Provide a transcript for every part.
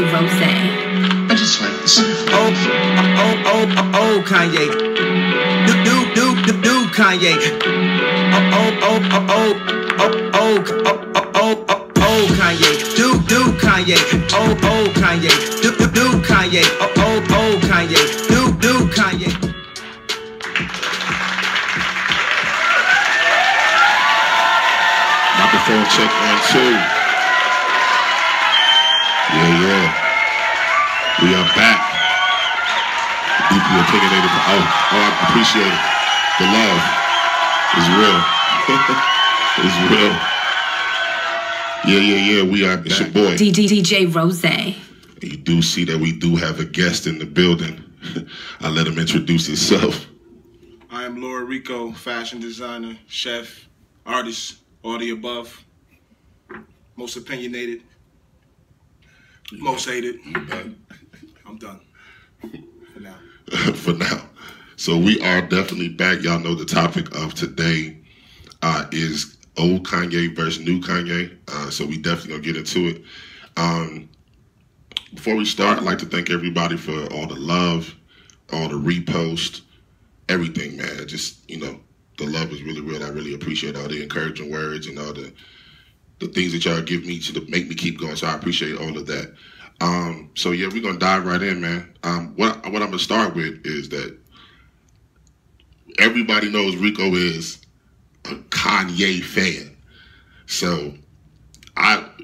Rose. I just like this. Oh, Kanye. Do Kanye. Oh, Kanye. Do Kanye. Oh, Kanye. Do Kanye. Oh, Kanye. Do Kanye. Microphone check 1, 2. Yeah. We are back. Deeply opinionated. I appreciate it. The love is real. It's real. Yeah. We are. It's your boy. DJ Rose. You do see that we do have a guest in the building. I let him introduce himself. I am Laura Rico, fashion designer, chef, artist, all the above. Most opinionated, most hated. I'm done. For now. For now. So we are definitely back. Y'all know the topic of today is old Kanye versus new Kanye. So we definitely gonna get into it. Before we start, I'd like to thank everybody for all the love, all the repost, everything, man. Just, the love is really real. I really appreciate all the encouraging words and all the things that y'all give me to make me keep going. So I appreciate all of that. So yeah, we're gonna dive right in, man. What I'm gonna start with is that everybody knows Rico is a Kanye fan. So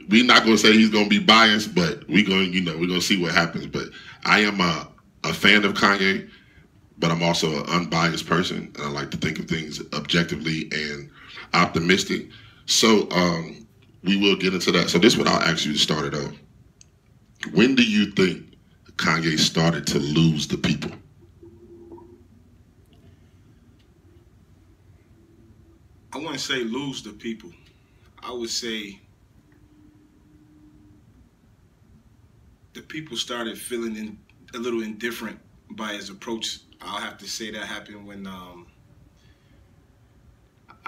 we're not gonna say he's gonna be biased, but we're gonna see what happens. But I am a fan of Kanye, but I'm also an unbiased person, and I like to think of things objectively and optimistic. So we will get into that. So this is what I'll ask you to start it off. When do you think Kanye started to lose the people? I wouldn't say lose the people. I would say the people started feeling a little indifferent by his approach. I'll have to say that happened when I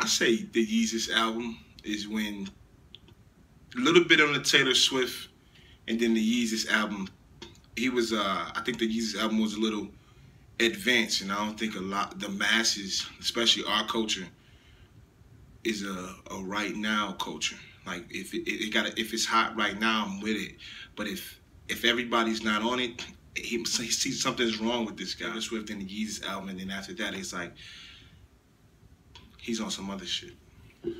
say the Yeezus album is when a little bit on the Taylor Swift and then the Yeezus album. He was I think the Yeezus album was a little advanced, and I don't think the masses, especially our culture, is a right now culture. Like if it's hot right now, I'm with it. But if everybody's not on it, he sees something's wrong with this guy. Swift and the Yeezus album, and then after that, it's like he's on some other shit.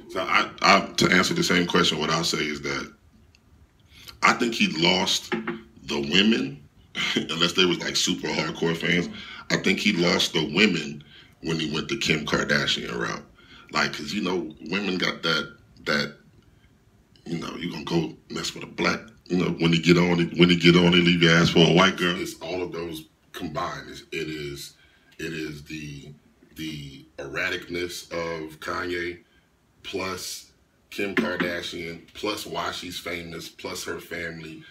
So I to answer the same question, what I'll say is that I think he lost the women, unless they was like super hardcore fans. I think he lost the women when he went the Kim Kardashian route. Like, cause women got that you're gonna go mess with a black, when he get on, they leave your ass for a white girl. It's all of those combined. It is the erraticness of Kanye, plus Kim Kardashian, plus why she's famous, plus her family,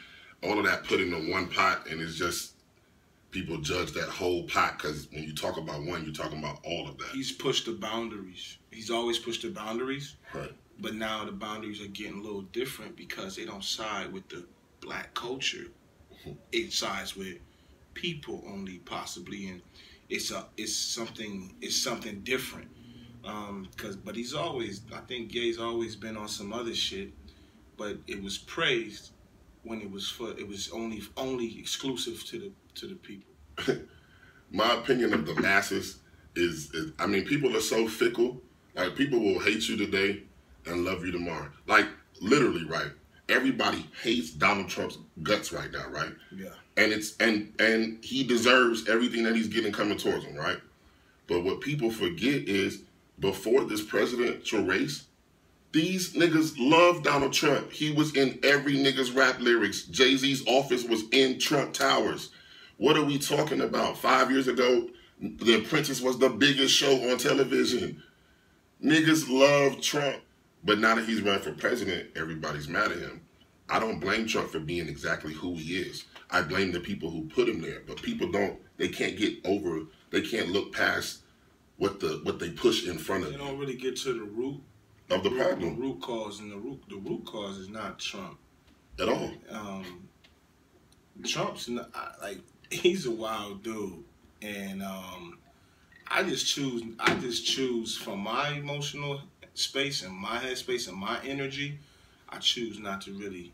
all of that put into one pot, and it's just people judge that whole pot because when you talk about one, you're talking about all of that. He's pushed the boundaries. He's always pushed the boundaries. Right. But now the boundaries are getting a little different because they don't side with the black culture. It sides with people only, possibly, and it's something different. But he's always, I think Gay's always been on some other shit, but it was praised when it was only exclusive to the people. My opinion of the masses is people are so fickle. Like, people will hate you today and love you tomorrow. Like, literally, right? Everybody hates Donald Trump's guts right now, right? Yeah. And he deserves everything that he's getting coming towards him, right? But what people forget is before this presidential race, these niggas love Donald Trump. He was in every nigga's rap lyrics. Jay-Z's office was in Trump Towers. What are we talking about? 5 years ago, The Apprentice was the biggest show on television. Niggas love Trump. But now that he's running for president, everybody's mad at him. I don't blame Trump for being exactly who he is. I blame the people who put him there. But people they can't look past what they push in front of them. They don't really get to the root of the problem. The root cause, and the root cause is not Trump At all. Trump's not, like, he's a wild dude, and I just choose from my emotional space and my headspace and my energy. I choose not to really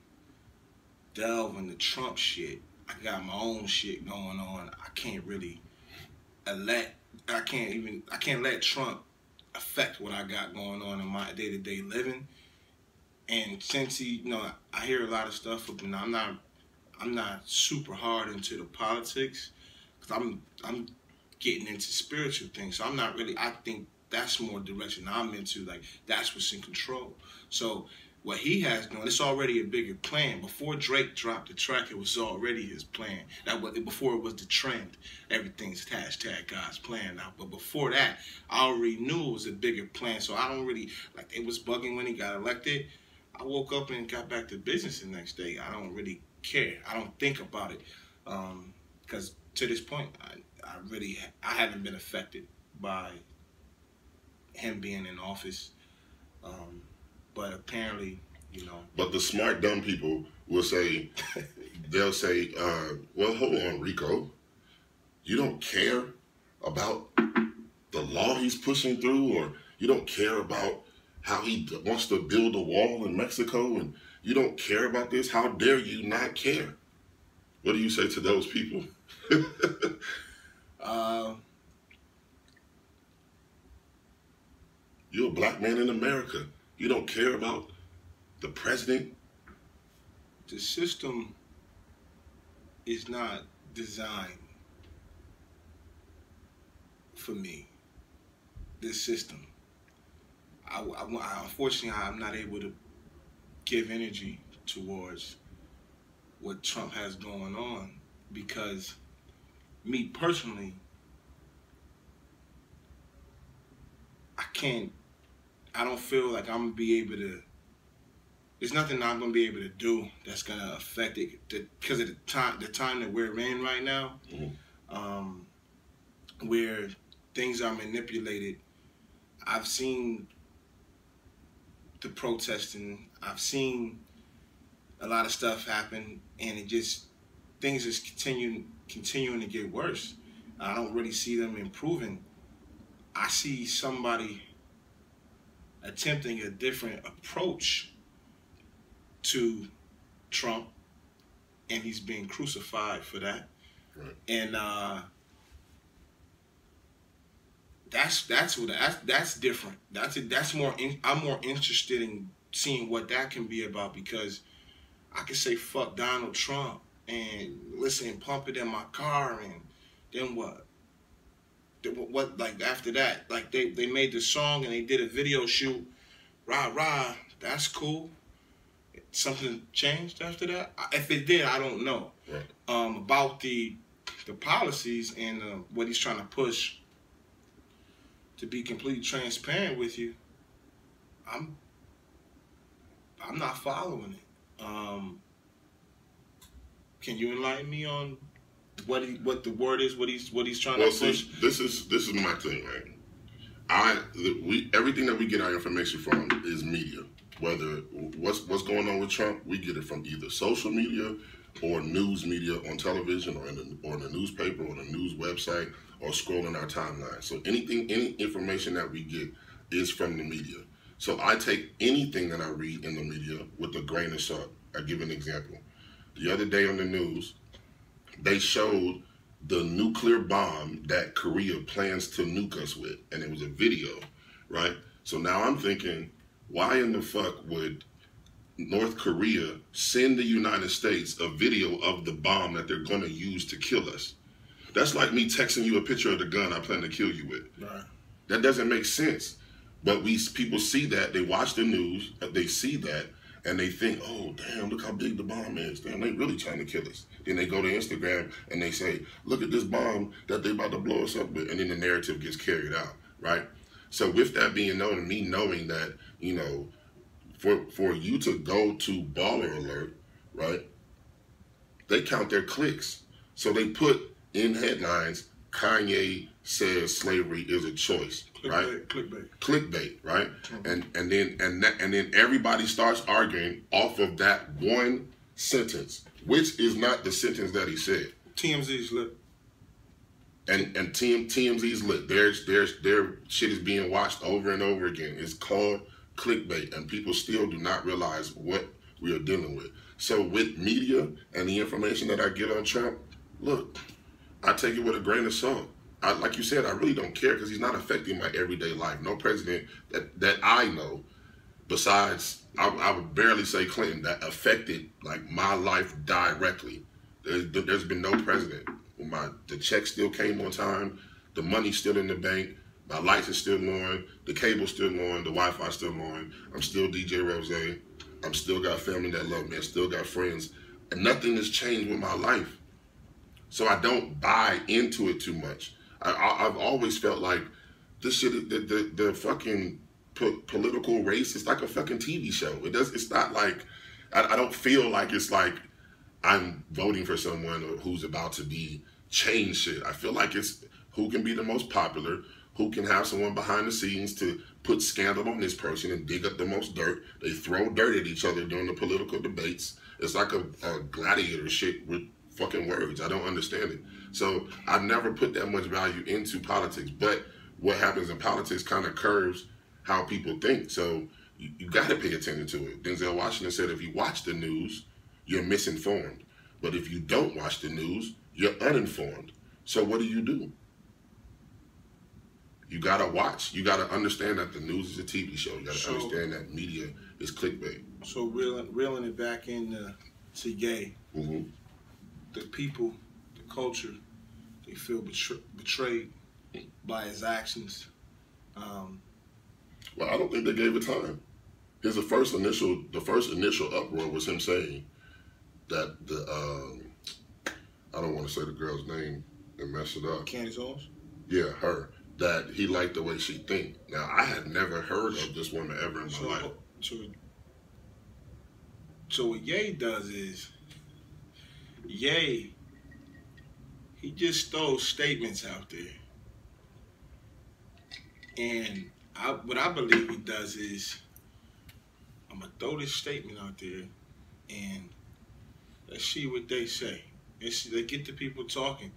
delve into Trump shit. I got my own shit going on. I can't really I can't let Trump affect what I got going on in my day-to-day living. And since he, I hear a lot of stuff, and I'm not super hard into the politics, because I'm getting into spiritual things. So I'm not really, I think that's more direction I'm into, like, that's what's in control. So what he has done, it's already a bigger plan. Before Drake dropped the track, it was already his plan. Before it was the trend, everything's hashtag God's plan now. But before that, I already knew it was a bigger plan. So I don't really, like, it was bugging when he got elected. I woke up and got back to business the next day. I don't really care. I don't think about it. Because to this point, I haven't been affected by him being in office. But apparently, But the smart, dumb people will say, they'll say, well, hold on, Rico. You don't care about the law he's pushing through, or you don't care about how he wants to build a wall in Mexico, and you don't care about this? How dare you not care? What do you say to those people? You're a black man in America. You don't care about the president? The system is not designed for me. This system. Unfortunately, I'm not able to give energy towards what Trump has going on, because me personally, I don't feel like I'm going to be able to, there's nothing I'm going to be able to do that's going to affect it, because of the time that we're in right now, where things are manipulated. I've seen the protesting, I've seen a lot of stuff happen, and things just continuing to get worse. I don't really see them improving. I see somebody attempting a different approach to Trump, and he's being crucified for that. Right. And that's different. That's more. I'm more interested in seeing what that can be about, because I can say fuck Donald Trump and listen and pump it in my car, and then what? What, like, after that, like, they made the song and they did a video shoot, rah, that's cool. Something changed after that? If it did, I don't know. Right. About the policies and what he's trying to push. To be completely transparent with you, I'm not following it. Can you enlighten me on what the word is, what he's trying to push? This is my thing, right? Everything that we get our information from is media. Whether what's going on with Trump, we get it from either social media or news media on television, or in the newspaper, or the news website, or scrolling our timeline. So any information that we get is from the media. So I take anything that I read in the media with a grain of salt. I'll give an example. The other day on the news, they showed the nuclear bomb that Korea plans to nuke us with, and it was a video, right? So now I'm thinking, why in the fuck would North Korea send the United States a video of the bomb that they're going to use to kill us? That's like me texting you a picture of the gun I plan to kill you with. Right. That doesn't make sense. But people see that, they watch the news, they see that, and they think, oh, damn, look how big the bomb is. Damn, they really trying to kill us. Then they go to Instagram and they say, look at this bomb that they about to blow us up with. And then the narrative gets carried out, right? So with that being known, and me knowing that, for you to go to Baller Alert, right, they count their clicks. So they put in headlines, Kanye says slavery is a choice, right? Clickbait, right? Mm-hmm. And then everybody starts arguing off of that one sentence, which is not the sentence that he said. TMZ's lit. And TMZ's lit. Their shit is being watched over and over again. It's called clickbait, and people still do not realize what we are dealing with. So with media and the information that I get on Trump, look, I take it with a grain of salt. Like you said, I really don't care because he's not affecting my everyday life. No president that I know, besides I would barely say Clinton, that affected like my life directly. There's been no president. The check still came on time. The money's still in the bank. My lights are still on. The cable's still on. The Wi-Fi's still on. I'm still DJ Rose. I'm still got family that love me. I still got friends. And nothing has changed with my life. So I don't buy into it too much. I've always felt like this shit, the fucking political race, it's like a fucking TV show. It's not like, I don't feel like it's like I'm voting for someone who's about to be change shit. I feel like it's who can be the most popular, who can have someone behind the scenes to put scandal on this person and dig up the most dirt. They throw dirt at each other during the political debates. It's like a gladiator shit with fucking words. I don't understand it. So I never put that much value into politics. But what happens in politics kind of curves how people think. So you got to pay attention to it. Denzel Washington said if you watch the news, you're misinformed. But if you don't watch the news, you're uninformed. So what do? You gotta watch. You gotta understand that the news is a TV show. You gotta understand that media is clickbait. So reeling it back into Ye, mm-hmm. The people, the culture, they feel betrayed by his actions. Well, I don't think they gave it time. The first initial uproar was him saying that I don't want to say the girl's name and mess it up. Candace Owens? Yeah, her. That he liked the way she think. Now, I had never heard of this woman ever in my life. So what Ye does is, Ye, he just throws statements out there. And what I believe he does is, I'm going to throw this statement out there and let's see what they say. They get the people talking,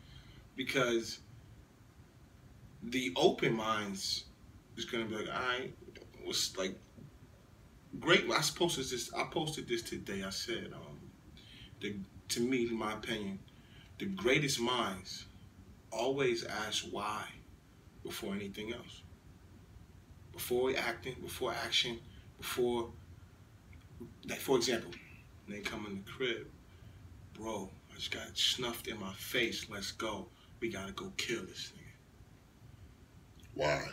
because the open minds is gonna be like, all right, what's like great. I posted this today. I said, to me, in my opinion, the greatest minds always ask why before anything else. Before acting, before action, before, like, for example, they come in the crib, bro, I just got snuffed in my face. Let's go. We gotta go kill this nigga. Why?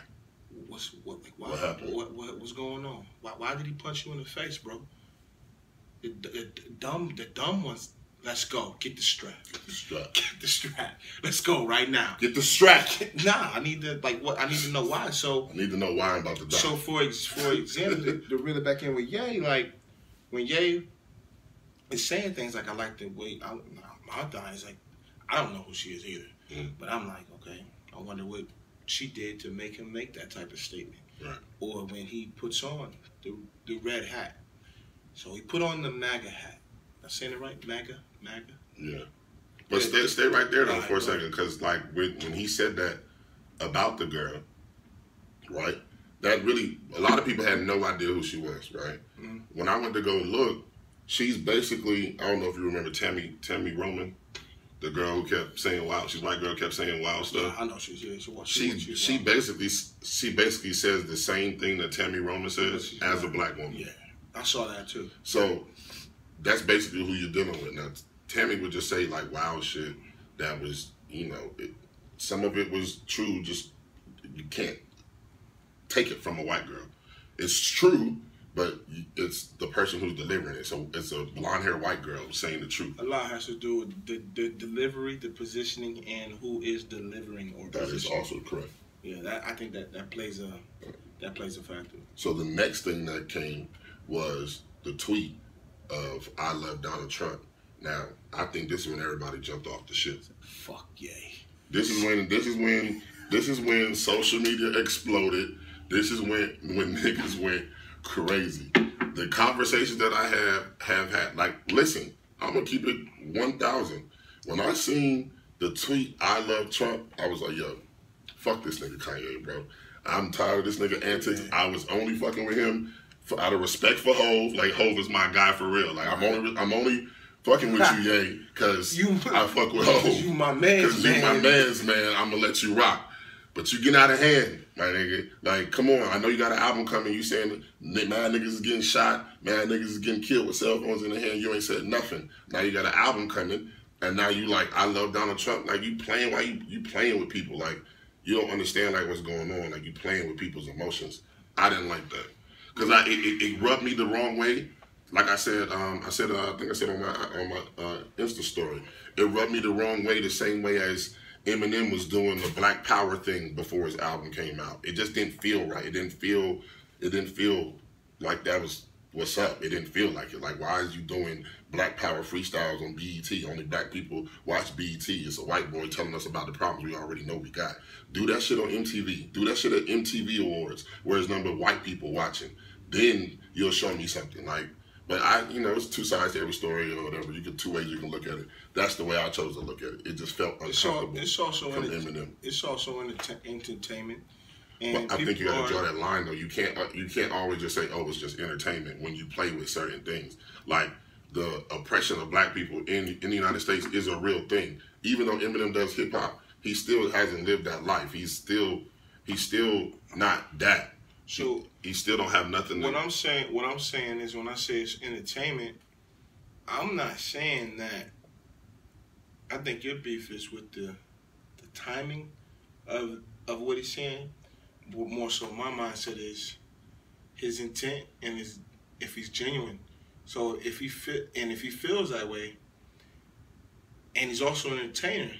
What happened? What's going on? Why did he punch you in the face, bro? The dumb ones. Let's go. Get the strap. Get the strap. Get the strap. Let's go right now. Get the strap. Nah, I need to I need to know why. So I need to know why I'm about to die. So for example, to reel it back in with Ye, like when Ye is saying things like, I like the way my thing is like, I don't know who she is either, but I'm like, okay, I wonder what she did to make him make that type of statement. Right. Or when he puts on the red hat. So he put on the MAGA hat. Am I saying it right? MAGA? Yeah. But stay right there though for a second, because like when he said that about the girl, right? That really, a lot of people had no idea who she was, right? Mm-hmm. When I went to go look, she's basically, I don't know if you remember Tammy Roman, the girl who kept saying wild. She's a white girl, kept saying wild stuff. Yeah, I know she basically says the same thing that Tammy Roman says as a black woman. Yeah, I saw that too. So that's basically who you're dealing with now. Tammy would just say like wild shit that was, some of it was true. Just you can't take it from a white girl. It's true, but it's the person who's delivering it. So it's a blonde-haired white girl saying the truth. A lot has to do with the delivery, the positioning, and who is delivering or positioning. That is also correct. Yeah, I think that plays a factor. So the next thing that came was the tweet of "I love Donald Trump." Now I think this is when everybody jumped off the ship. Fuck Ye. This is when social media exploded. This is when niggas went crazy. The conversations that I have had, like, listen, I'm gonna keep it 1,000. When I seen the tweet, "I love Trump," I was like, yo, fuck this nigga Kanye, bro. I'm tired of this nigga antics. I was only fucking with him out of respect for Hov. Like, Hov is my guy for real. Like, I'm only fucking with you, Ye, because I fuck with Hov. You my man. Because you my man's man. I'm gonna let you rock. But you getting out of hand, my nigga. Like, come on. I know you got an album coming. You saying mad niggas is getting shot, mad niggas is getting killed with cell phones in the hand. You ain't said nothing. Now you got an album coming, and now you like, I love Donald Trump. Like, you playing while you playing with people. Like, you don't understand like what's going on. Like, you playing with people's emotions. I didn't like that because it rubbed me the wrong way. Like I said, I think I said on my Insta story, it rubbed me the wrong way, the same way as Eminem was doing the Black Power thing before his album came out. It just didn't feel right. It didn't feel like that was what's up. It didn't feel like it. Like, why is you doing Black Power freestyles on BET? Only black people watch BET. It's a white boy telling us about the problems we already know we got. Do that shit on MTV. Do that shit at MTV Awards, where it's nothing but white people watching. Then you'll show me something. Like, but it's two sides to every story or whatever. Two ways you can look at it. That's the way I chose to look at it. It just felt uncomfortable. It's also from Eminem. It's also entertainment. And but I think you got to draw that line though. You can't always just say, oh, it's just entertainment when you play with certain things. Like, the oppression of black people in the United States is a real thing. Even though Eminem does hip hop, he still hasn't lived that life. He's still not that. So he still don't have nothing. What I'm saying is, when I say it's entertainment, I'm not saying that. I think your beef is with the timing of what he's saying. But more so, my mindset is his intent and if he's genuine. So if he feels that way, and he's also an entertainer,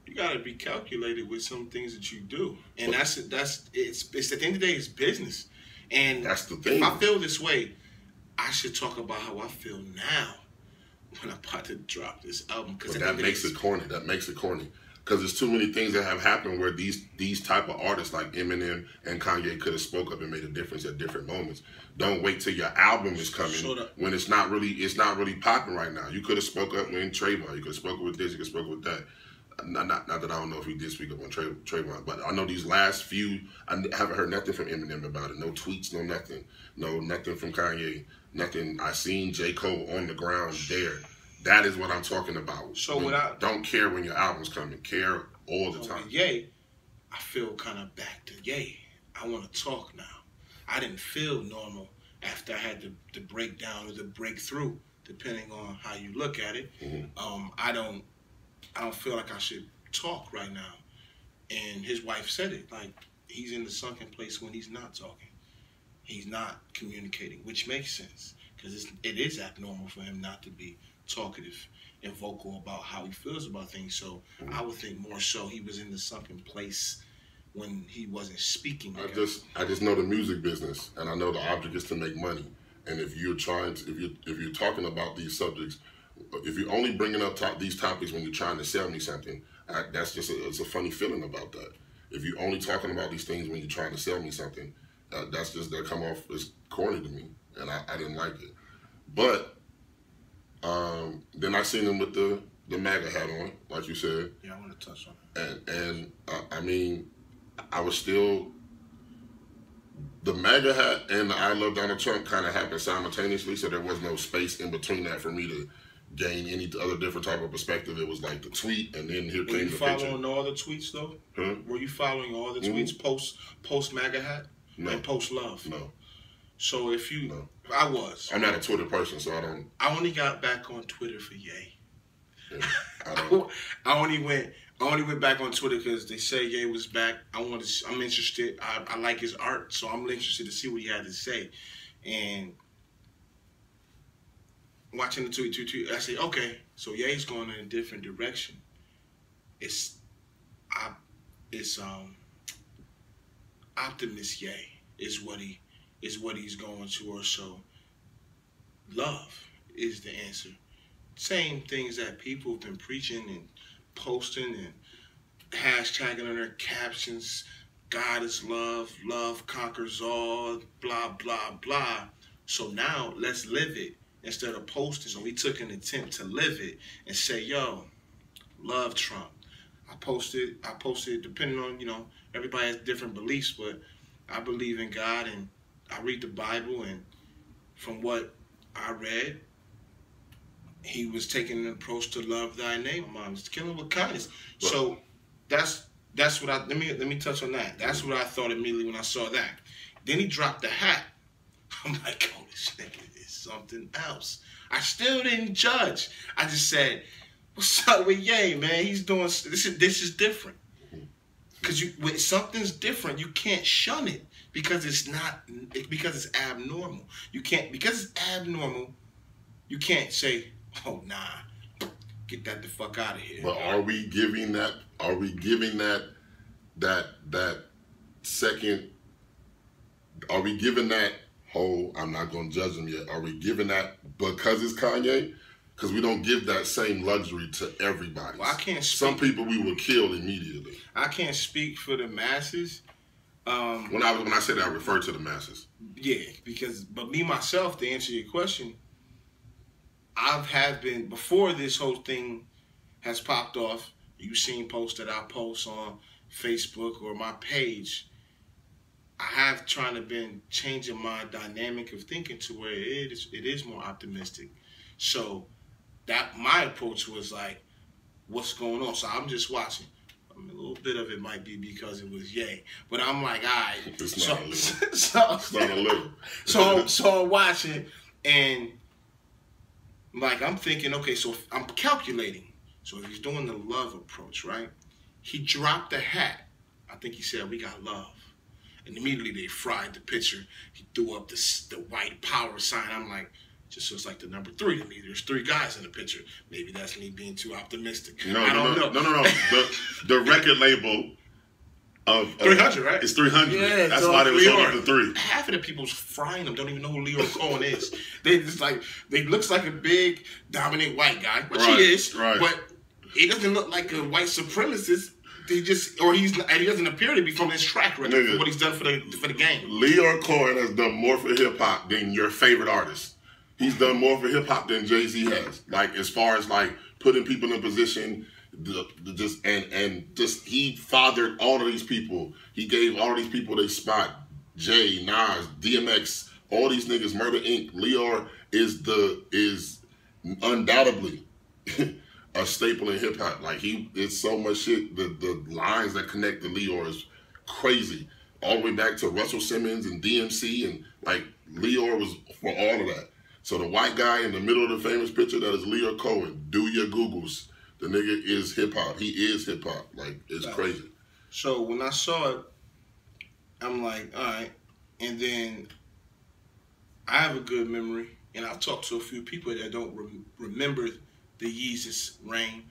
you gotta be calculated with some things that you do, and it's at the end of the day, it's business, and that's the thing. If I feel this way, I should talk about how I feel now when I'm about to drop this album, because that makes it corny. That makes it corny because there's too many things that have happened where these type of artists like Eminem and Kanye could have spoke up and made a difference at different moments. Don't wait till your album is coming when it's not really popping right now. You could have spoke up when Trayvon. You could have spoken with this. You could have spoken with that. Not that I don't know if he did speak up on Trayvon, but I know these last few, I haven't heard nothing from Eminem about it. No tweets, no nothing. No, nothing from Kanye. Nothing. I seen J. Cole on the ground there. That is what I'm talking about. So don't care when your album's coming. Care all the time. Ye, I feel kind of back to Ye. I want to talk now. I didn't feel normal after I had the breakdown or the breakthrough, depending on how you look at it. Mm-hmm. I don't feel like I should talk right now. And his wife said it, like, he's in the sunken place when he's not talking. He's not communicating, which makes sense, because it is abnormal for him not to be talkative and vocal about how he feels about things. So I would think more so he was in the sunken place when he wasn't speaking. I just know the music business, and I know the object is to make money. And if you're talking about these subjects, if you're only bringing up these topics when you're trying to sell me something, that's just it's a funny feeling about that. If you're only talking about these things when you're trying to sell me something, that come off as corny to me, and I didn't like it. But then I seen him with the MAGA hat on, like you said. Yeah, I want to touch on that. And I mean, I was still, the MAGA hat and the I love Donald Trump kind of happened simultaneously, so there was no space in between that for me to gain any other different type of perspective. It was like the tweet, and then here came the picture. Were you following all the tweets though? Huh? Were you following all the tweets post MAGA hat? No. And post love? No. So if you, no. I was. I'm not a Twitter person, so I don't. I only got back on Twitter for Ye. Yeah, I only went back on Twitter because they say Ye was back. I'm interested. I like his art, so I'm interested to see what he had to say. And watching the tweet, I say, okay, so Ye's going in a different direction. It's optimist Ye is what he's going towards. So love is the answer. Same things that people have been preaching and posting and hashtagging on their captions, God is love, love conquers all, blah, blah, blah. So now let's live it instead of posting. So we took an attempt to live it and say, yo, love Trump. I posted, depending on, everybody has different beliefs, but I believe in God and I read the Bible, and from what I read, he was taking an approach to love thy neighbor. Mom was killing with kindness. So that's what let me touch on that. That's what I thought immediately when I saw that. Then he dropped the hat. I'm like, oh, this nigga is something else. I still didn't judge. I just said, what's up with Ye, man? He's doing this is different. Because when something's different, you can't shun it because it's abnormal. You can't, because it's abnormal, you can't say, oh nah, get that the fuck out of here. But are we giving that second, are we giving that whole, I'm not gonna judge him yet, are we giving that because it's Kanye? Because we don't give that same luxury to everybody. Well, I can't speak. Some people we will kill immediately. I can't speak for the masses. When I say that, I refer to the masses. Yeah, but me myself, to answer your question, have been, before this whole thing has popped off, you've seen posts that I post on Facebook or my page, I have trying to been changing my dynamic of thinking to where it is more optimistic. So that my approach was like, what's going on? So I'm just watching. I mean, a little bit of it might be because it was Ye, but I'm like, all right. It's not a little. So I'm watching, and like I'm thinking, okay, so I'm calculating. So if he's doing the love approach, right? He dropped the hat. I think he said, we got love. And immediately they fried the picture. He threw up the white power sign. I'm like, just looks like the number 3 to me. There's 3 guys in the picture. Maybe that's me being too optimistic. I don't know. No. The record label of 300, right? It's 300. Yeah, that's why they was on the 3. Half of the people frying them don't even know who Leo Cohen is. They just like, they looks like a big dominant white guy, which he is, but he doesn't look like a white supremacist. He doesn't appear to be from his track record for what he's done for the game. Leo Cohen has done more for hip hop than your favorite artist. He's done more for hip hop than Jay-Z has. Like, as far as like putting people in position, he fathered all of these people. He gave all of these people their spot. Jay, Nas, DMX, all these niggas, Murder Inc. Leo is undoubtedly a staple in hip hop. Like, it's so much shit. The lines that connect to Leo is crazy. All the way back to Russell Simmons and DMC, and like Leo was for all of that. So the white guy in the middle of the famous picture, that is Leo Cohen. Do your Googles. The nigga is hip hop. He is hip hop. Like, it's crazy. So when I saw it, I'm like, all right. And then I have a good memory, and I've talked to a few people that don't remember the Yeezus reign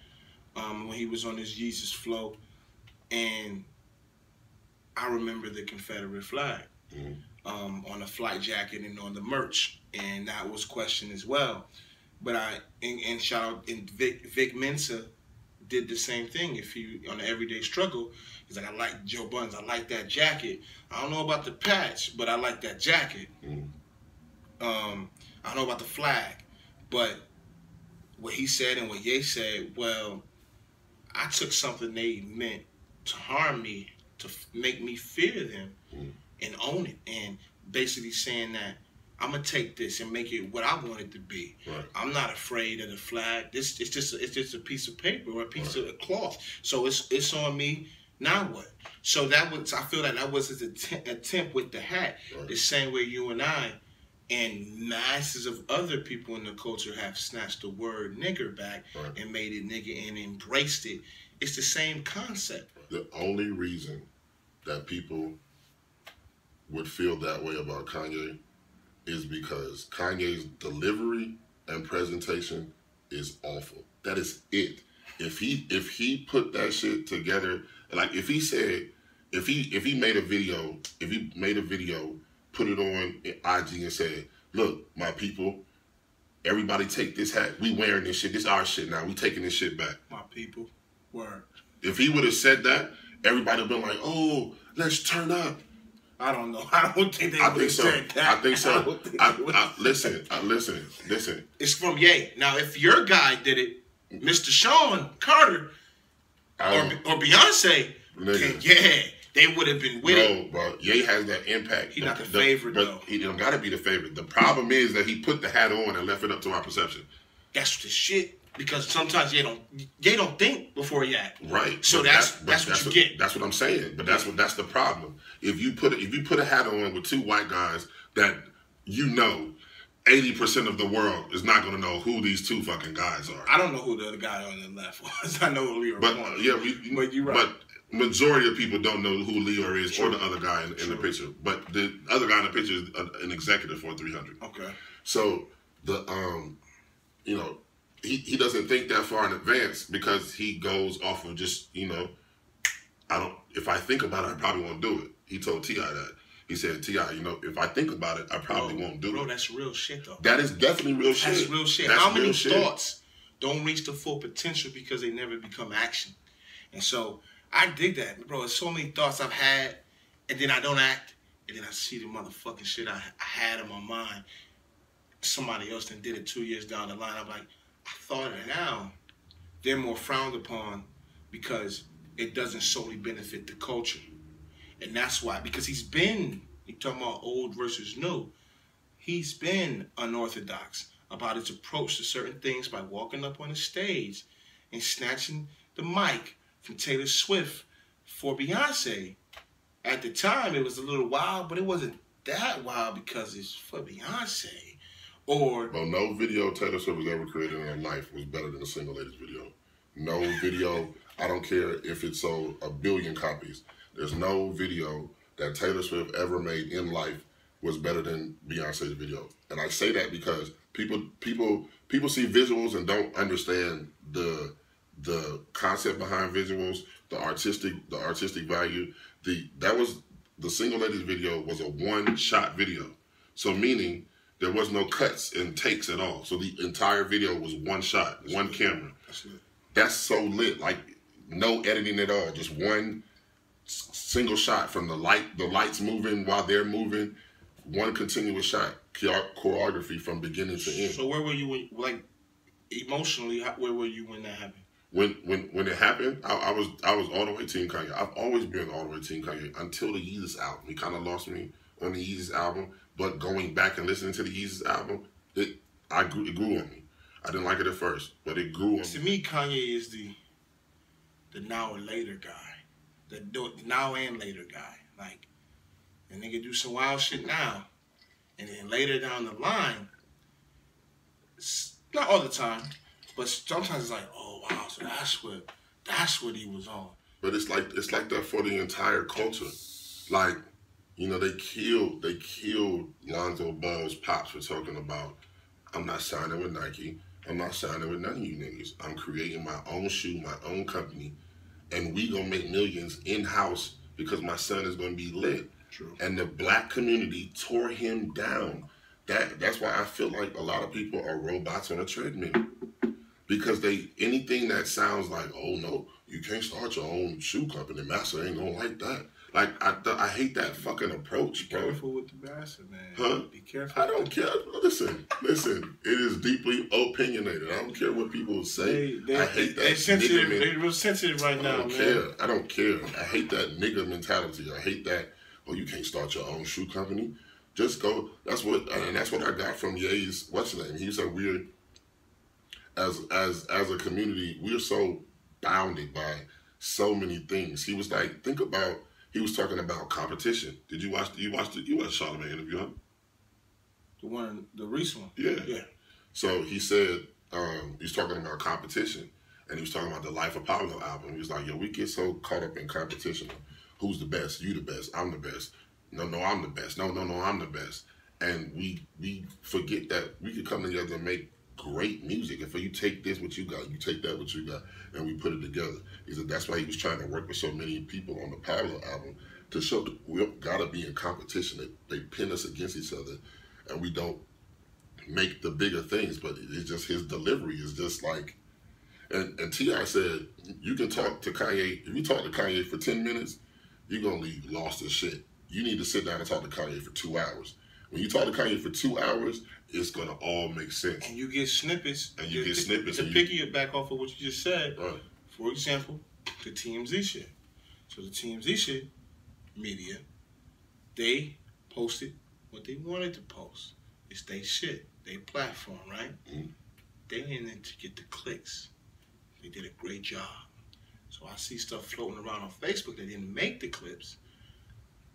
when he was on his Yeezus flow. And I remember the Confederate flag on the flight jacket and on the merch. And that was questioned as well. But and shout out, and Vic Mensa did the same thing. If he, on the Everyday Struggle, he's like, I like Joe Buttons, I like that jacket. I don't know about the patch, but I like that jacket. I don't know about the flag, but what he said and what Ye said, well, I took something they meant to harm me, to make me fear them and own it. And basically saying that I'm gonna take this and make it what I want it to be. Right. I'm not afraid of the flag. It's just a piece of paper or a piece of cloth. So it's on me. Now what? So I feel that was his attempt with the hat. Right. The same way you and I and masses of other people in the culture have snatched the word nigger back and made it nigger and embraced it. It's the same concept. The only reason that people would feel that way about Kanye is because Kanye's delivery and presentation is awful. That is it. If he put that shit together, like if he made a video, put it on IG and said, look, my people, everybody take this hat. We wearing this shit. This our shit now. We taking this shit back. My people. Word. If he would have said that, everybody would have been like, "Oh, let's turn up." I don't know. I don't think they would have said that. I think so. Listen. It's from Ye. Now, if your guy did it, Mr. Sean Carter or Beyonce, they would have been with it. No, bro. Ye has that impact. He's not the favorite, though. He don't got to be the favorite. The problem is that he put the hat on and left it up to our perception. That's the shit. Because sometimes they don't think before you act. Right. So that's what you get. That's what I'm saying. But that's the problem. If you put a hat on with two white guys that 80% of the world is not going to know who these two fucking guys are. I don't know who the other guy on the left was. I know who Leor was. But you're right. But majority of people don't know who Leor is or the other guy in the picture. But the other guy in the picture is an executive for 300. Okay. So he doesn't think that far in advance because he goes off of just, if I think about it, I probably won't do it. He told T.I. that. He said, T.I., if I think about it, I probably won't do it. Bro, that's real shit, though. That is definitely real shit. That's real shit. How many thoughts don't reach the full potential because they never become action? And so I dig that. Bro, there's so many thoughts I've had, and then I don't act, and then I see the motherfucking shit I had in my mind. Somebody else then did it 2 years down the line. I'm like, I thought it now. They're more frowned upon because it doesn't solely benefit the culture. And that's why, because you talking about old versus new, he's been unorthodox about his approach to certain things by walking up on the stage and snatching the mic from Taylor Swift for Beyonce. At the time, it was a little wild, but it wasn't that wild because it's for Beyonce. Well, no video Taylor Swift has ever created in her life was better than a Single Ladies video. No video, I don't care if it sold 1 billion copies. There's no video that Taylor Swift ever made in life was better than Beyonce's video. And I say that because people see visuals and don't understand the concept behind visuals, the artistic value. The Single Ladies video was a one-shot video. So meaning there was no cuts and takes at all. So the entire video was one shot, one camera. That's so lit. Like no editing at all. Just one single shot from the lights moving while they're moving. One continuous shot. Choreography from beginning to end. So where were you, like emotionally? Where were you when that happened? When it happened, I was all the way Team Kanye. I've always been all the way Team Kanye until the Yeezus album. He kind of lost me on the Yeezus album. But going back and listening to the Yeezus album, it grew on me. I didn't like it at first, but it grew on me. To me, Kanye is the now or later guy. The now and later guy. Like, the nigga do some wild shit now. And then later down the line, not all the time, but sometimes it's like, oh wow, so that's what he was on. But it's like that for the entire culture. Like, they killed Lonzo Ball's pops for talking about, I'm not signing with Nike. I'm not signing with none of you niggas. I'm creating my own shoe, my own company, and we gonna make millions in-house because my son is gonna be lit. True. And the black community tore him down. That's why I feel like a lot of people are robots on a treadmill. Because anything that sounds like, oh no, you can't start your own shoe company, Master ain't gonna like that. Like, I hate that fucking approach, bro. Be careful with the bastard, man. Huh? Be careful. I don't care. Listen. It is deeply opinionated. I don't care what people say. I hate that. They're sensitive. They're real sensitive right now, man. I don't care. I hate that nigga mentality. I hate that, oh, you can't start your own shoe company. Just go. That's what I got from Ye's, what's his name? He said we're, as a community, we're so bounded by so many things. He was like, he was talking about competition. Did you watch Charlamagne interview, huh? The recent one? Yeah. So he said, he's talking about competition, and he was talking about the Life of Pablo album. He was like, we get so caught up in competition. Who's the best? You the best. I'm the best. No, I'm the best. No, I'm the best. And we forget that we could come together and make great music. If you take this, what you got, you take that, what you got, and we put it together. He said that's why he was trying to work with so many people on the Pablo album to show that we gotta be in competition. They pin us against each other, and we don't make the bigger things. But it's just his delivery is just like, And T.I. said, you can talk to Kanye. If you talk to Kanye for 10 minutes, you're going to leave lost as shit. You need to sit down and talk to Kanye for 2 hours. When you talk to Kanye for 2 hours, it's going to all make sense. And you get snippets. And you get snippets. To piggyback off of what you just said, right. For example, the TMZ shit. So the TMZ shit, media, they posted what they wanted to post. It's their shit, their platform, right? Mm-hmm. They in it to get the clicks. They did a great job. So I see stuff floating around on Facebook that didn't make the clips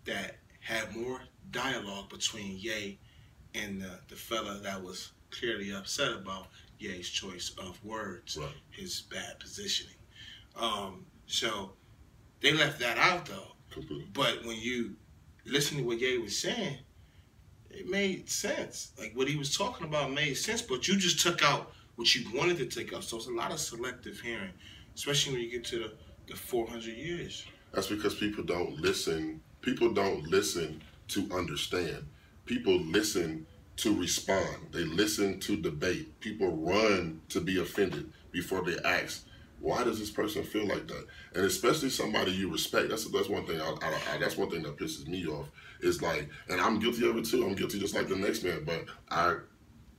that had more dialogue between Ye and the fella that was clearly upset about Ye's choice of words, right. His bad positioning. So they left that out though. Completely. But when you listen to what Ye was saying, it made sense. Like what he was talking about made sense, but you just took out what you wanted to take out. So it's a lot of selective hearing, especially when you get to the 400 years. That's because people don't listen. People don't listen to understand. People listen to respond. They listen to debate. People run to be offended before they ask, why does this person feel like that? And especially somebody you respect. That's one thing. That's one thing that pisses me off. Is like, and I'm guilty of it too. I'm guilty just like the next man. But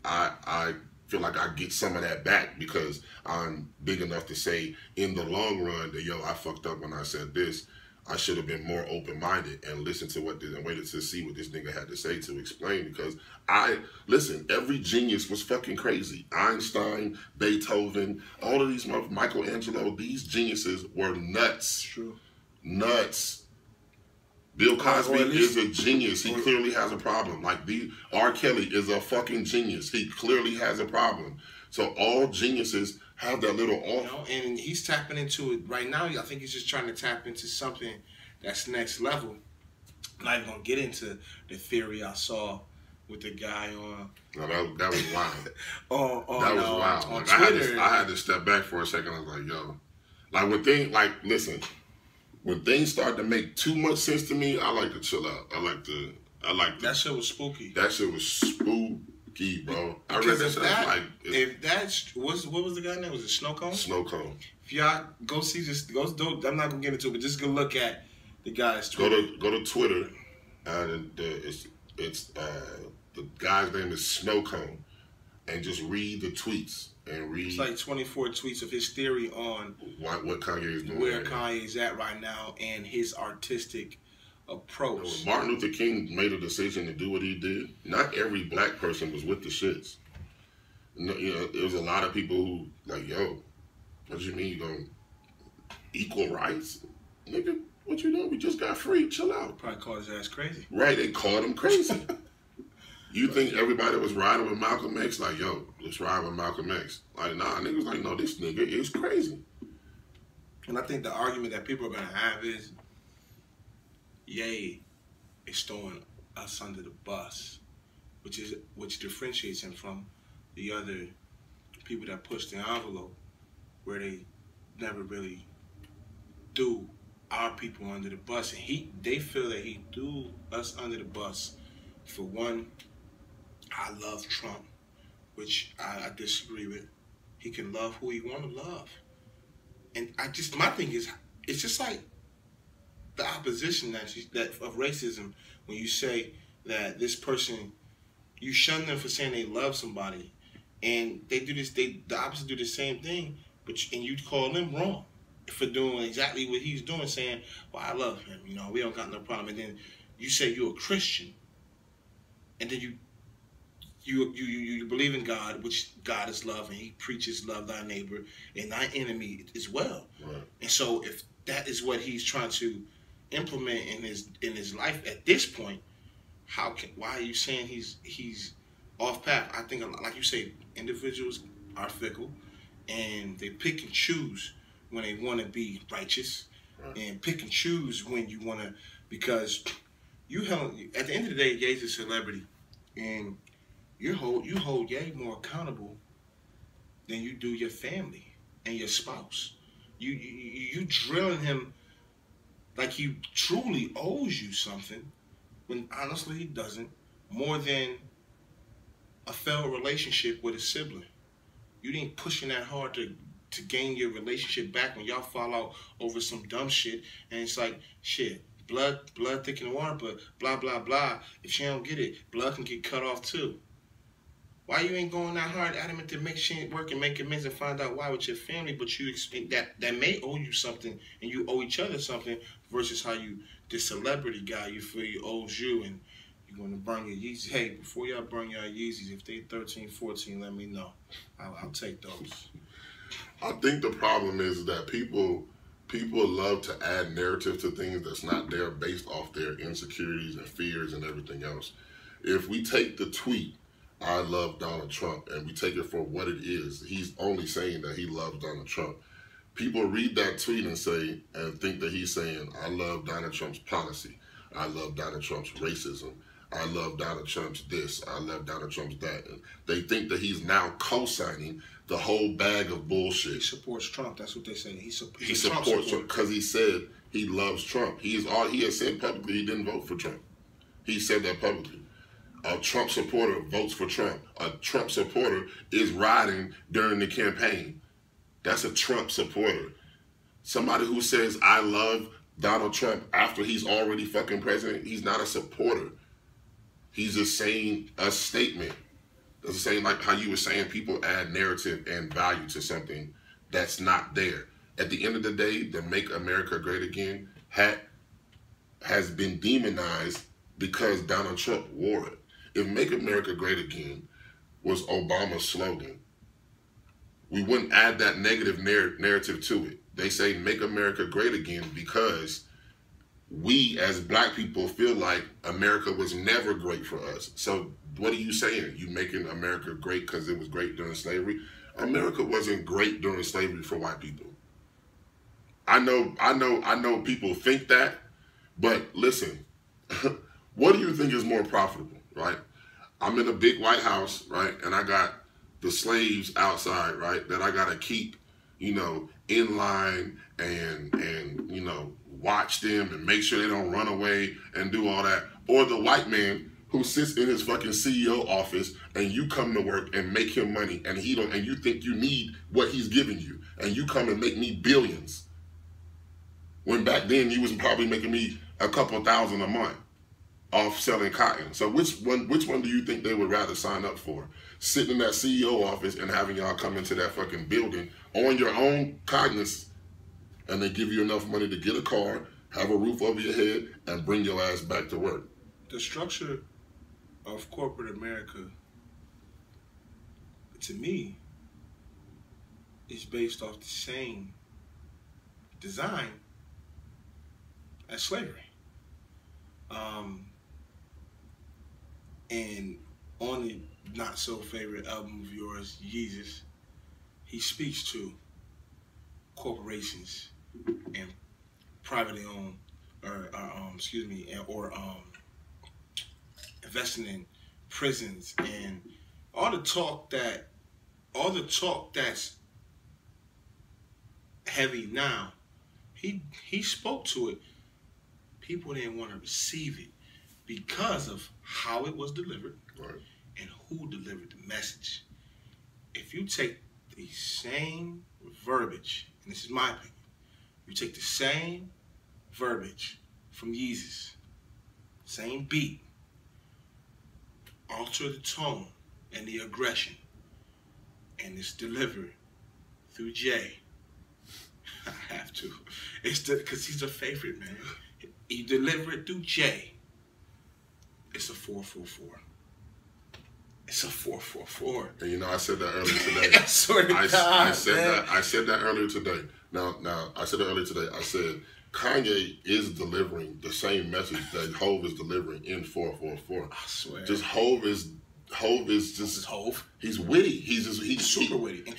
I feel like I get some of that back because I'm big enough to say in the long run that, yo, I fucked up when I said this. I should have been more open-minded and listened to what this and waited to see what this nigga had to say to explain, because listen, every genius was fucking crazy. Einstein, Beethoven, all of these Michelangelo, these geniuses were nuts. True. Nuts. Bill Cosby is a genius. He clearly has a problem. Like R. Kelly is a fucking genius. He clearly has a problem. So all geniuses have that little off. You know, and he's tapping into it right now. I think he's just trying to tap into something that's next level. I'm not even gonna get into the theory I saw with the guy on. No, that was wild. That was wild. On like, Twitter. I had to step back for a second. I was like, yo, listen. When things start to make too much sense to me, I like to chill out. I like to. That shit was spooky. That shit was spooky, bro. I read Because that what was the guy name? Was it Snow Cone? Snow Cone. If y'all go see this, I'm not gonna get into it, but just go look at the guy's Twitter. Go to Twitter, and it's the guy's name is Snow Cone, and just read the tweets and read. It's like 24 tweets of his theory on what Kanye is doing, where Kanye's at right now, and his artistic approach. When Martin Luther King made a decision to do what he did, not every black person was with the shits. No, there was a lot of people who like, yo, what do you mean you gonna equal rights, nigga? What you doing? We just got free. Chill out. Probably called his ass crazy. Right? They called him crazy. You think everybody was riding with Malcolm X? Like, yo, let's ride with Malcolm X. Like, nah, niggas like, no, this nigga is crazy. And I think the argument that people are gonna have is, Ye is throwing us under the bus, which differentiates him from the other people that push the envelope, where they never really threw our people under the bus, and they feel that he threw us under the bus. For one, I love Trump, which I disagree with. He can love who he want to love, and my thing is, it's just like the opposition of racism. When you say that this person, you shun them for saying they love somebody, and they do this, the opposite do the same thing, and you call them wrong for doing exactly what he's doing, saying, well, I love him, we don't got no problem. And then you say you're a Christian, and then you believe in God, which God is love, and he preaches love thy neighbor and thy enemy as well. Right. And so if that is what he's trying to implement in his life at this point, why are you saying he's off path? I think, like you say, individuals are fickle, and they pick and choose when they want to be righteous, right, and pick and choose when you want to, because at the end of the day, Ye's a celebrity, and you hold Ye more accountable than you do your family and your spouse. You drilling him like he truly owes you something, when honestly he doesn't, more than a failed relationship with a sibling. You ain't pushing that hard to gain your relationship back when y'all fall out over some dumb shit, and it's like shit. Blood thicker than water, but blah blah blah. If she don't get it, blood can get cut off too. Why you ain't going that hard, adamant to make shit work and make amends and find out why with your family, but you expect that may owe you something and you owe each other something versus how you, this celebrity guy, you feel he owes you and you're going to burn your Yeezys. Hey, before y'all burn y'all Yeezys, if they 13, 14, let me know. I'll take those. I think the problem is that people love to add narrative to things that's not there based off their insecurities and fears and everything else. If we take the tweet, I love Donald Trump, and we take it for what it is, he's only saying that he loves Donald Trump. People read that tweet and think that he's saying, I love Donald Trump's policy. I love Donald Trump's racism. I love Donald Trump's this. I love Donald Trump's that. And they think that he's now co-signing the whole bag of bullshit. He supports Trump. That's what they say. He supports Trump because he said he loves Trump. He has said publicly he didn't vote for Trump. He said that publicly. A Trump supporter votes for Trump. A Trump supporter is riding during the campaign. That's a Trump supporter. Somebody who says, I love Donald Trump after he's already fucking president, he's not a supporter. He's just saying a statement. It's the same like how you were saying people add narrative and value to something that's not there. At the end of the day, the Make America Great Again hat has been demonized because Donald Trump wore it. If Make America Great Again was Obama's slogan, we wouldn't add that negative narrative to it. They say Make America Great Again because we as black people feel like America was never great for us. So what are you saying? You making America great because it was great during slavery? America wasn't great during slavery for white people. I know people think that, but listen, what do you think is more profitable, right? I'm in a big White House, right? And I got the slaves outside, right? That I gotta keep, in line and watch them and make sure they don't run away and do all that. Or the white man who sits in his fucking CEO office and you come to work and make him money and and you think you need what he's giving you and you come and make me billions. When back then you was probably making me a couple thousand a month off selling cotton. So which one do you think they would rather sign up for? Sitting in that CEO office and having y'all come into that fucking building on your own cognizance and they give you enough money to get a car, have a roof over your head, and bring your ass back to work. The structure of corporate America, to me, is based off the same design as slavery. And on the not so favorite album of yours, Yeezus, he speaks to corporations and privately owned, or investing in prisons and all the talk that's heavy now. He spoke to it. People didn't want to receive it because of how it was delivered, right, and who delivered the message. If you take the same verbiage, and this is my opinion, you take the same verbiage from Yeezus, same beat, alter the tone and the aggression, and it's delivered through Jay. I have to. Because he's a favorite, man. You deliver it through Jay. It's a 444. It's a 444. And I said that earlier today. I swear to God, I said that earlier today. Now, I said that earlier today. I said Kanye is delivering the same message that Hov is delivering in 444. I swear. Just Hov is just Hov. He's witty. He's super witty and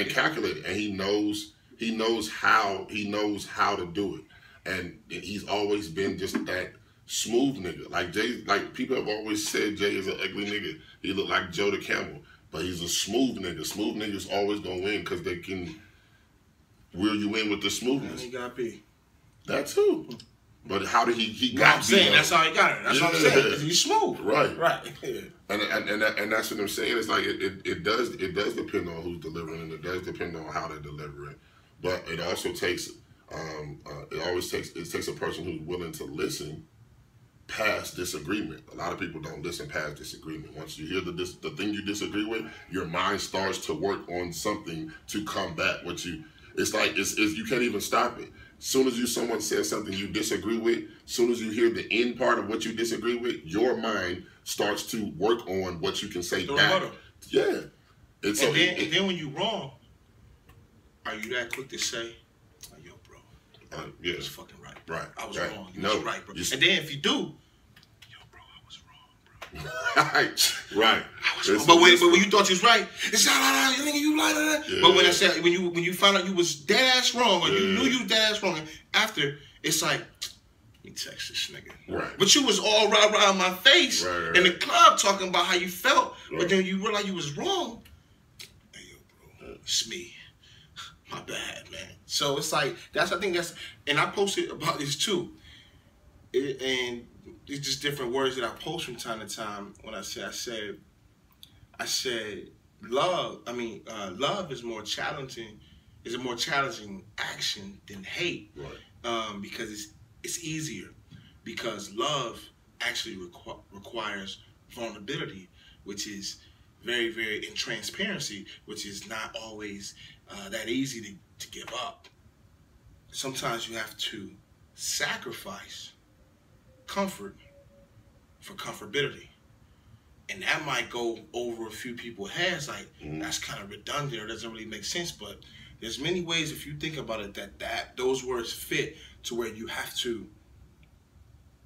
calculated. And he knows how to do it. And he's always been just that smooth nigga. Like Jay, like people have always said Jay is an ugly nigga. He look like Joe the Camel. But he's a smooth nigga. Smooth niggas always gonna win because they can reel you in with the smoothness. And he got B. That too. But how did he No, got I'm saying beat that's up? how he got her. That's what I'm saying. 'Cause he's smooth. Right. Yeah. And that's what I'm saying. It's like it does depend on who's delivering, and it does depend on how they're delivering. But it also takes it takes a person who's willing to listen past disagreement. A lot of people don't listen past disagreement. Once you hear the thing you disagree with, your mind starts to work on something to combat what you. It's like it's you can't even stop it. Soon as someone says something you disagree with, soon as you hear the end part of what you disagree with, your mind starts to work on what you can say back. Yeah. And then when you're wrong, are you that quick to say, oh, yo, bro, yeah, I was fucking right. Right. I was right. wrong. You no, was right, bro. And then if you do, yo, bro, I was wrong, bro. right. I was wrong. But when you thought you was right, it's nigga, you lied. Yeah. But when I said when you found out you was dead ass wrong, or you knew you was dead ass wrong, after it's like, let me text this nigga. Right. But you was all right in my face in the club talking about how you felt, but then you realized you was wrong. Hey, yo, bro, it's me. My bad, man. So it's like I think that's, and I posted about this too. And it's just different words that I post from time to time. When I said, love. I mean, love is more challenging. Is a more challenging action than hate, right? Because it's easier. Because love actually requires vulnerability, which is very, very, and transparency, which is not always that easy to give up. Sometimes you have to sacrifice comfort for comfortability. And that might go over a few people's heads, like, that's kind of redundant or doesn't really make sense, but there's many ways, if you think about it, that those words fit to where you have to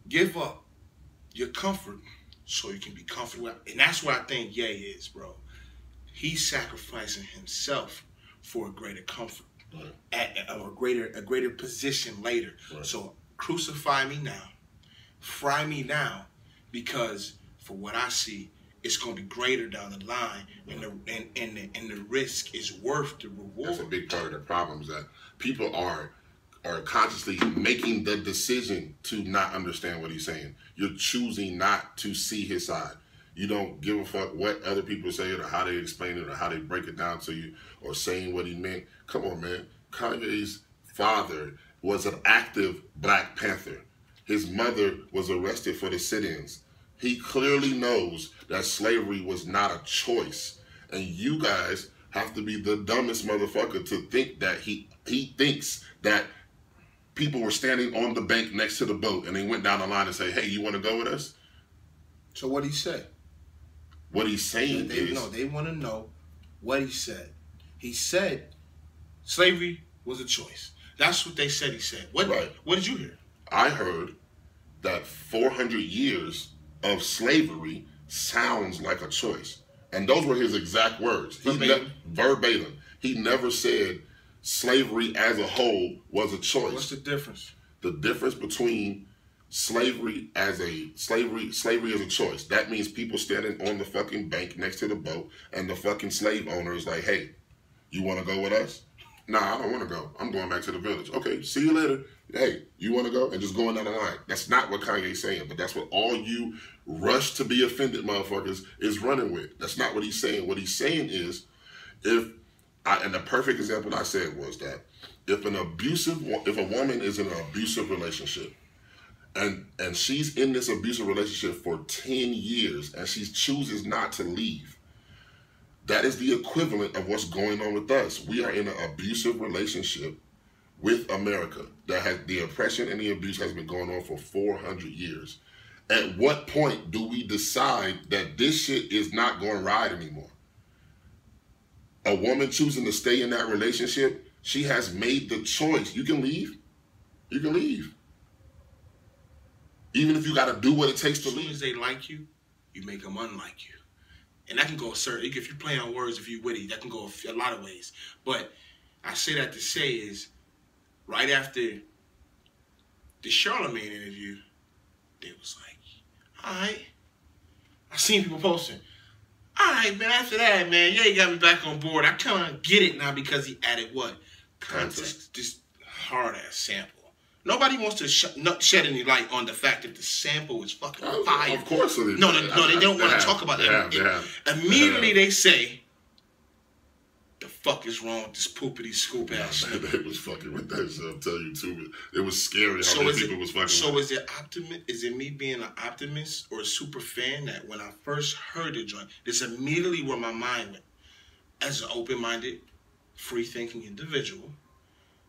give up your comfort so you can be comfortable. And that's what I think Ye is, bro. He's sacrificing himself for a greater comfort, or a greater position later. Right. So crucify me now, fry me now, because for what I see, it's going to be greater down the line, and the risk is worth the reward. That's a big part of the problem, is that people are consciously making the decision to not understand what he's saying. You're choosing not to see his side. You don't give a fuck what other people say it or how they explain it or how they break it down to you or saying what he meant. Come on, man. Kanye's father was an active Black Panther. His mother was arrested for the sit-ins. He clearly knows that slavery was not a choice. And you guys have to be the dumbest motherfucker to think that he thinks that people were standing on the bank next to the boat and they went down the line and say, hey, you want to go with us? So what he said? What he's saying is... No, they want to know what he said. He said slavery was a choice. That's what they said he said. What did you hear? I heard that 400 years of slavery sounds like a choice. And those were his exact words. Verbatim. He never said slavery as a whole was a choice. What's the difference? The difference between slavery as a choice. That means people standing on the fucking bank next to the boat and the fucking slave owner is like, hey, you want to go with us? Nah, I don't want to go. I'm going back to the village. Okay, see you later. Hey, you want to go? And just going down the line. That's not what Kanye's saying, but that's what all you rush to be offended motherfuckers is running with. That's not what he's saying. What he's saying is, and the perfect example I said was that if a woman is in an abusive relationship, and she's in this abusive relationship for 10 years and she chooses not to leave, that is the equivalent of what's going on with us. We are in an abusive relationship with America that has the oppression and the abuse has been going on for 400 years. At what point do we decide that this shit is not going right anymore? A woman choosing to stay in that relationship, she has made the choice. You can leave. You can leave. Even if you got to do what it takes to leave. As soon as they like you, you make them unlike you. And that can go certain. If you're playing on words, if you're witty, that can go a lot of ways. But I say that to say is, right after the Charlemagne interview, they was like, all right. I seen people posting, all right, man, after that, man, yeah, you got me back on board. I kind of get it now because he added what? Context. This hard-ass sample Nobody wants to not shed any light on the fact that the sample is fucking fire. Of course. They don't want to talk about that. Immediately they say, the fuck is wrong with this poopity scoop ass shit? They was fucking with that shit, I'll tell you too. It was scary how many people was fucking with it. Is it me being an optimist or a super fan that when I first heard the joint, this immediately where my mind went. As an open-minded, free-thinking individual,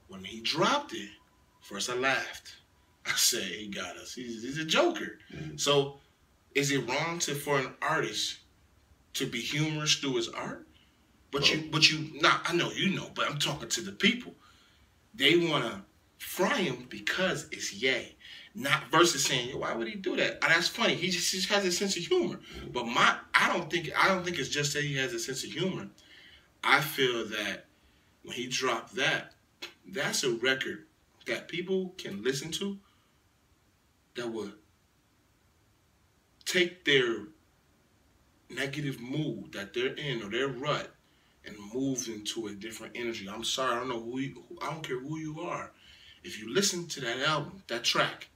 when he dropped it, first I laughed. I said, he got us. He's a joker. Mm-hmm. So, is it wrong for an artist to be humorous through his art? But I know you know, but I'm talking to the people. They want to fry him because it's Ye. Not versus saying, why would he do that? Oh, that's funny. He just has a sense of humor. But I don't think it's just that he has a sense of humor. I feel that when he dropped that, that's a record that people can listen to that would take their negative mood that they're in or their rut and move into a different energy. I'm sorry, I don't care who you are. If you listen to that album, that track,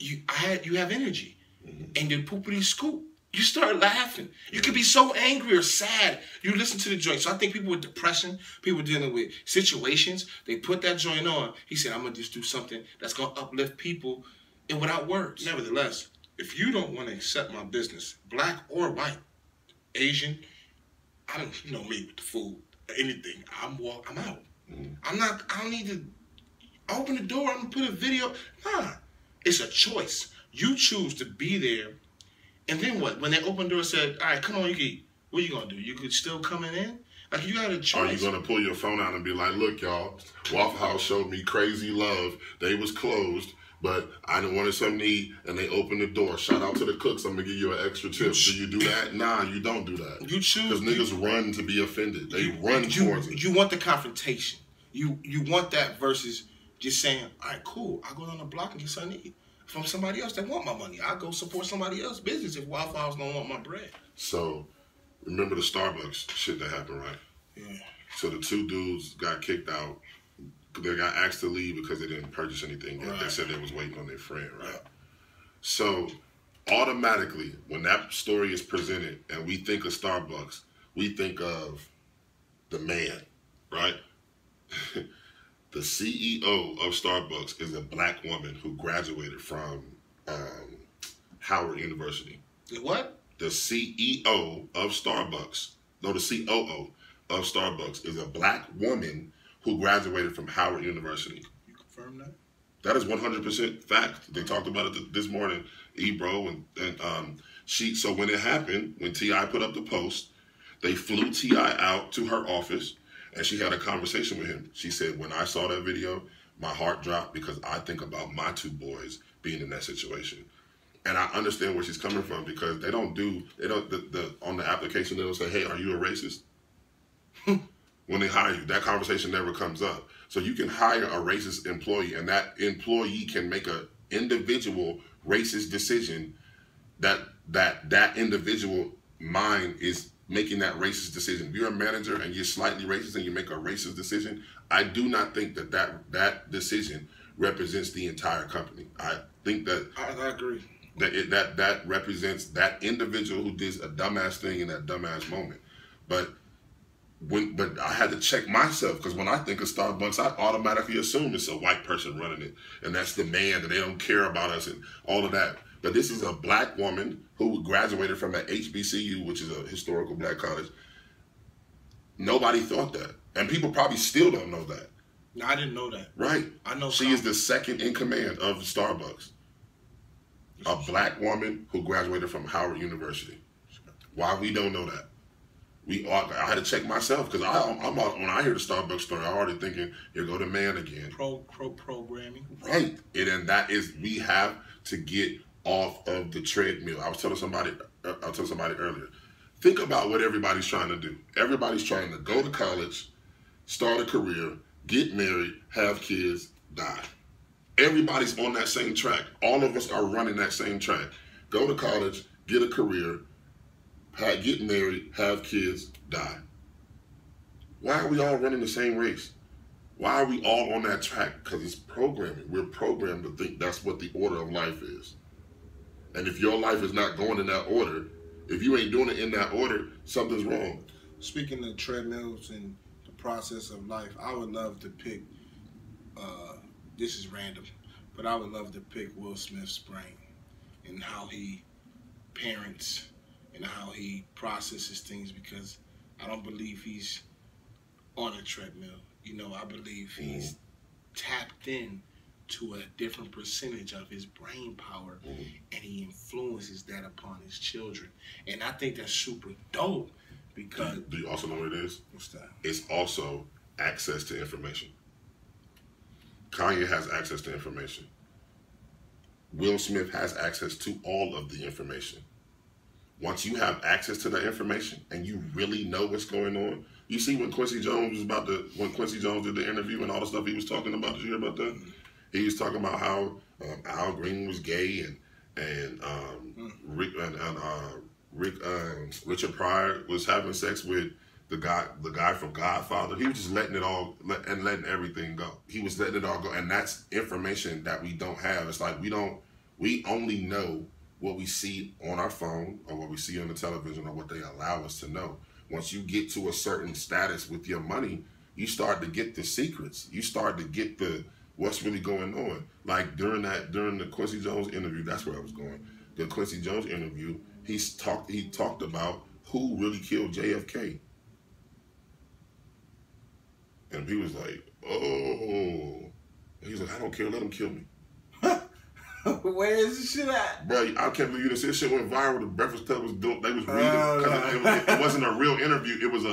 you have energy. Mm-hmm. And the poopity scoop, you start laughing. You could be so angry or sad. You listen to the joint. So I think people with depression, people dealing with situations, they put that joint on. He said, I'm going to just do something that's going to uplift people and without words. Nevertheless, if you don't want to accept my business, black or white, Asian, you know me with the food, anything, I'm out. Mm-hmm. I don't need to open the door, I'm going to put a video. Nah, it's a choice. You choose to be there. And then what? When they opened the door and said, all right, come on, you can eat. What are you going to do? You could still coming in? Like, you had a choice. Are you going to pull your phone out and be like, look, y'all, Waffle House showed me crazy love. They was closed, but I didn't want something to eat, and they opened the door. Shout out to the cooks. I'm going to give you an extra tip. Do you do that? Nah, you don't do that. You choose. Because niggas run to be offended. They run towards it. You want the confrontation. You want that versus just saying, all right, cool. I'll go down the block and get something to eat. From somebody else that want my money. I'll go support somebody else's business if Waffle House don't want my bread. So, remember the Starbucks shit that happened, right? Yeah. So the two dudes got kicked out. They got asked to leave because they didn't purchase anything yet. Right. They said they was waiting on their friend, right? Yeah. So, automatically, when that story is presented and we think of Starbucks, we think of the man, right? The CEO of Starbucks is a black woman who graduated from Howard University. The what? The CEO of Starbucks, the COO of Starbucks is a black woman who graduated from Howard University. You confirm that? That is 100% fact. They talked about it this morning, Ebro, and she. So when it happened, when T.I. put up the post, they flew T.I. out to her office. And she had a conversation with him. She said, when I saw that video, my heart dropped because I think about my two boys being in that situation. And I understand where she's coming from because on the application, they don't say, hey, are you a racist? When they hire you, that conversation never comes up. So you can hire a racist employee and that employee can make an individual racist decision that individual mind is making that racist decision. If you're a manager and you're slightly racist and you make a racist decision, I do not think that decision represents the entire company. I think that I agree. That represents that individual who did a dumbass thing in that dumbass moment. But I had to check myself because when I think of Starbucks, I automatically assume it's a white person running it, and that's the man that they don't care about us and all of that. But this is a black woman who graduated from an HBCU, which is a historical black college. Nobody thought that. And people probably still don't know that. No, I didn't know that. Right. I know. She is the second in command of Starbucks. A black woman who graduated from Howard University. Why we don't know that? I had to check myself because when I hear the Starbucks story, I'm already thinking, here go the man again. Programming. Right. And that is, we have to get off of the treadmill. I was telling somebody earlier, think about what everybody's trying to do. Everybody's trying to go to college, start a career, get married, have kids, die. Everybody's on that same track. All of us are running that same track. Go to college, get a career, get married, have kids, die. Why are we all running the same race? Why are we all on that track? Because it's programming. We're programmed to think that's what the order of life is. And if your life is not going in that order, if you ain't doing it in that order, something's wrong. Speaking of treadmills and the process of life, I would love to pick, this is random, but I would love to pick Will Smith's brain and how he parents and how he processes things, because I don't believe he's on a treadmill. You know, I believe he's tapped in to a different percentage of his brain power, and he influences that upon his children. And I think that's super dope, because... Do you also know what it is? What's that? It's also access to information. Kanye has access to information. Will Smith has access to all of the information. Once you have access to that information and you really know what's going on, you see when Quincy Jones did the interview and all the stuff he was talking about. Did you hear about that? He was talking about how Al Green was gay and Richard Pryor was having sex with the guy from Godfather. He was just letting everything go. He was letting it all go, and that's information that we don't have. It's like we only know what we see on our phone or what we see on the television or what they allow us to know. Once you get to a certain status with your money, you start to get the secrets. You start to get what's really going on. Like during the Quincy Jones interview, that's where I was going. The Quincy Jones interview, he talked about who really killed JFK. And he was like, oh. And he was like, I don't care, let him kill me. Where is this shit at? Bro, I can't believe you didn't see this shit went viral. The Breakfast Club was doing, they was reading. It wasn't a real interview. It was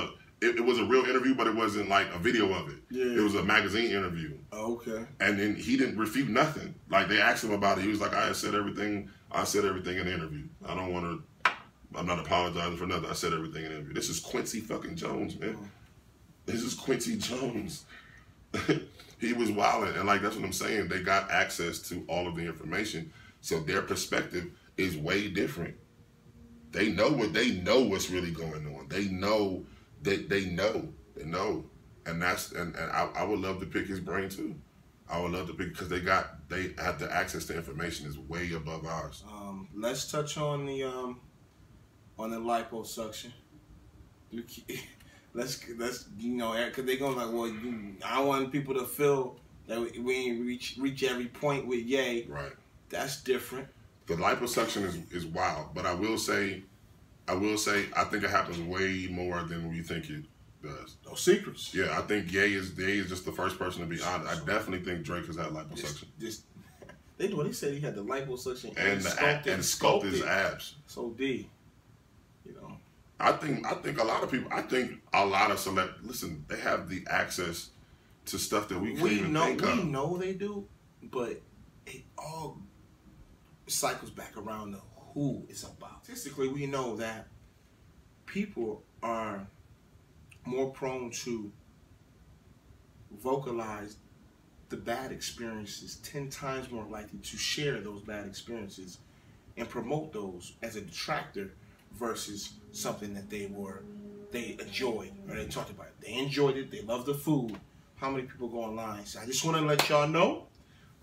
a real interview, but it wasn't like a video of it. Yeah. It was a magazine interview. Oh, okay. And then he didn't refute nothing. Like they asked him about it. He was like, I said everything in the interview. I'm not apologizing for nothing. I said everything in the interview. This is Quincy fucking Jones, man. This is Quincy Jones. He was wilding, and like that's what I'm saying. They got access to all of the information, so their perspective is way different. They know what's really going on. They know, and I would love to pick his brain too. I would love to pick because they have the access to information is way above ours. Let's touch on the liposuction. Let's because they're going like, well, I want people to feel that we ain't reach every point with Ye. Right. That's different. The liposuction is wild, but I will say, I think it happens way more than we think it does. No secrets. Yeah, I think Ye is just the first person to be honest. I definitely think Drake has had liposuction. They said he had the liposuction and sculpted his abs. So D, you know. I think a lot of people. I think a lot of listen, they have the access to stuff that we can't even think of. We know they do, but it all cycles back around to who it's about. Statistically, we know that people are more prone to vocalize the bad experiences, 10 times more likely to share those bad experiences and promote those as a detractor versus something that they enjoyed or they talked about. They enjoyed it. They loved the food. How many people go online and say, I just want to let y'all know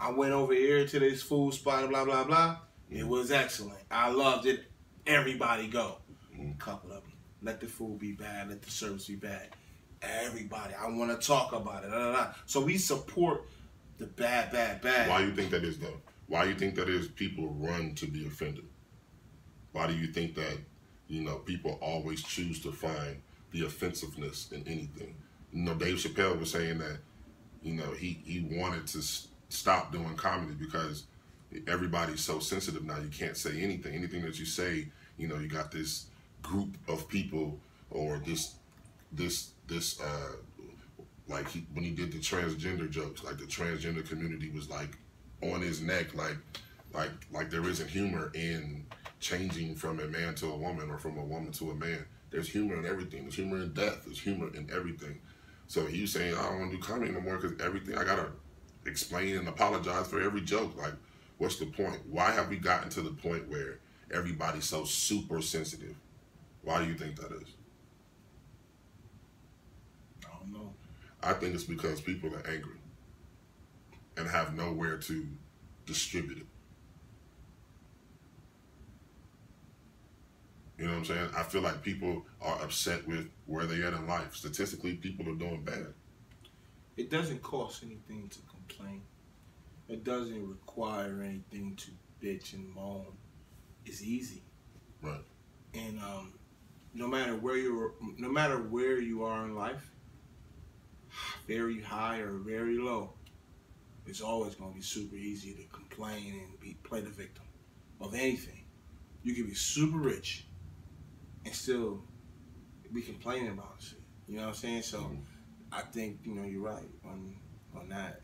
I went over here to this food spot, blah, blah, blah. It was excellent. I loved it. Everybody go. A couple of them. Let the food be bad. Let the service be bad. Everybody. I want to talk about it. Blah, blah, blah. So we support the bad. Why do you think that is, though? Why do you think that is people run to be offended? Why do you think that, people always choose to find the offensiveness in anything? Dave Chappelle was saying that, he wanted to stop doing comedy because everybody's so sensitive now. You can't say anything. Anything that you say, you got this group of people or this like when he did the transgender jokes, like the transgender community was like on his neck, like there isn't humor in changing from a man to a woman or from a woman to a man. There's humor in everything. There's humor in death. There's humor in everything. So he was saying, I don't want to do comedy no more because everything, I got to explain and apologize for every joke. Like, what's the point? Why have we gotten to the point where everybody's so super sensitive? Why do you think that is? I don't know. I think it's because people are angry and have nowhere to distribute it. You know what I'm saying? I feel like people are upset with where they are in life. Statistically, people are doing bad. It doesn't cost anything to complain. It doesn't require anything to bitch and moan. It's easy. Right. And no matter where you are in life, very high or very low, it's always going to be super easy to complain and play the victim of anything. You can be super rich and still be complaining about shit. You know what I'm saying? So I think you're right on that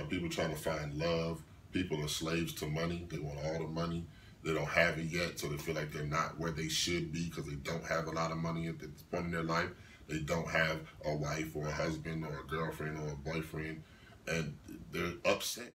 People trying to find love. People are slaves to money. They want all the money. They don't have it yet, so they feel like they're not where they should be because they don't have a lot of money at this point in their life. They don't have a wife or a husband or a girlfriend or a boyfriend, and they're upset.